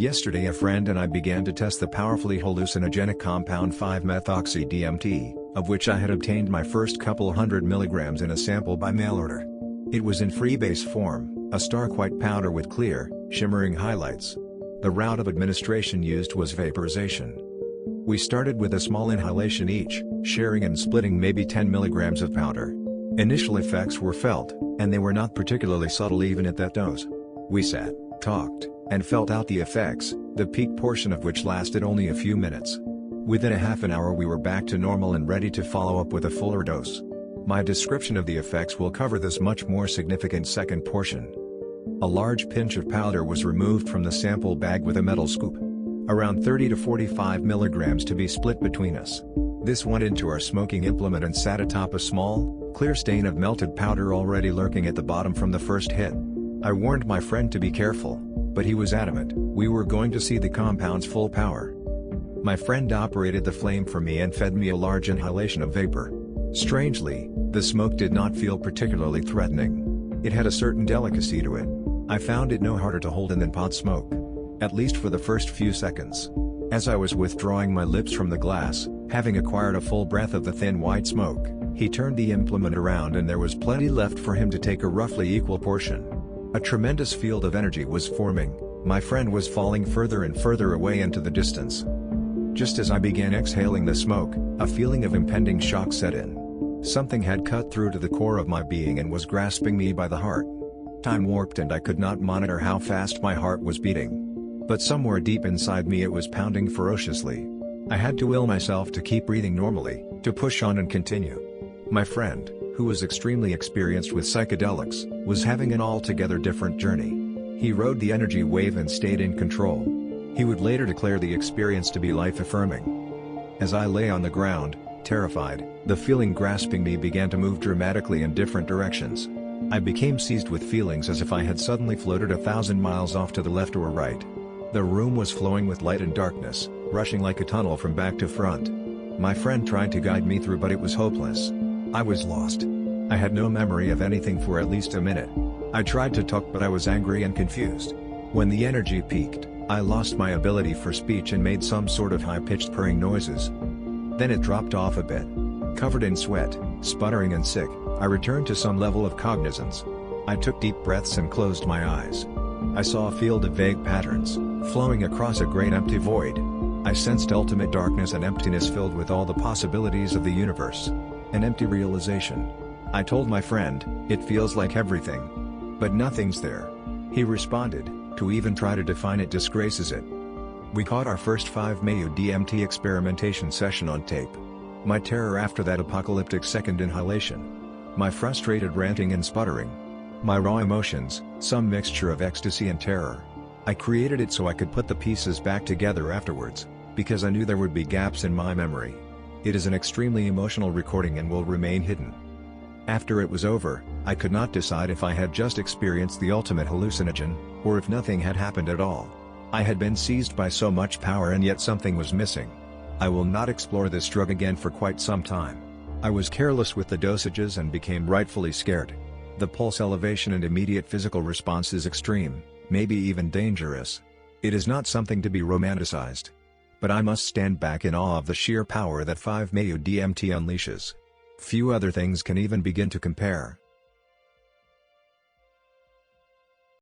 Yesterday a friend and I began to test the powerfully hallucinogenic compound 5-methoxy-DMT, of which I had obtained my first couple hundred milligrams in a sample by mail order. It was in freebase form, a stark white powder with clear, shimmering highlights. The route of administration used was vaporization. We started with a small inhalation each, sharing and splitting maybe 10 milligrams of powder. Initial effects were felt, and they were not particularly subtle even at that dose. We sat, talked, and felt out the effects, the peak portion of which lasted only a few minutes. Within a half an hour we were back to normal and ready to follow up with a fuller dose. My description of the effects will cover this much more significant second portion. A large pinch of powder was removed from the sample bag with a metal scoop. Around 30 to 45 milligrams to be split between us. This went into our smoking implement and sat atop a small, clear stain of melted powder already lurking at the bottom from the first hit. I warned my friend to be careful, but he was adamant. We were going to see the compound's full power. My friend operated the flame for me and fed me a large inhalation of vapor. Strangely, the smoke did not feel particularly threatening. It had a certain delicacy to it. I found it no harder to hold in than pot smoke. At least for the first few seconds. As I was withdrawing my lips from the glass, having acquired a full breath of the thin white smoke, he turned the implement around and there was plenty left for him to take a roughly equal portion. A tremendous field of energy was forming. My friend was falling further and further away into the distance. Just as I began exhaling the smoke, a feeling of impending shock set in. Something had cut through to the core of my being and was grasping me by the heart. Time warped and I could not monitor how fast my heart was beating. But somewhere deep inside me it was pounding ferociously. I had to will myself to keep breathing normally, to push on and continue. My friend, who was extremely experienced with psychedelics, was having an altogether different journey. He rode the energy wave and stayed in control. He would later declare the experience to be life-affirming. As I lay on the ground, terrified, the feeling grasping me began to move dramatically in different directions. I became seized with feelings as if I had suddenly floated 1,000 miles off to the left or right. The room was flowing with light and darkness, rushing like a tunnel from back to front. My friend tried to guide me through but it was hopeless. I was lost. I had no memory of anything for at least a minute. I tried to talk but I was angry and confused. When the energy peaked, I lost my ability for speech and made some sort of high-pitched purring noises. Then it dropped off a bit. Covered in sweat, sputtering and sick, I returned to some level of cognizance. I took deep breaths and closed my eyes. I saw a field of vague patterns, flowing across a great empty void. I sensed ultimate darkness and emptiness filled with all the possibilities of the universe. An empty realization. I told my friend, "It feels like everything. But nothing's there." He responded, "To even try to define it disgraces it." We caught our first 5-MeO-DMT experimentation session on tape. My terror after that apocalyptic second inhalation. My frustrated ranting and sputtering. My raw emotions, some mixture of ecstasy and terror. I created it so I could put the pieces back together afterwards, because I knew there would be gaps in my memory. It is an extremely emotional recording and will remain hidden. After it was over, I could not decide if I had just experienced the ultimate hallucinogen, or if nothing had happened at all. I had been seized by so much power and yet something was missing. I will not explore this drug again for quite some time. I was careless with the dosages and became rightfully scared. The pulse elevation and immediate physical response is extreme, maybe even dangerous. It is not something to be romanticized. But I must stand back in awe of the sheer power that 5-MeO-DMT unleashes. Few other things can even begin to compare.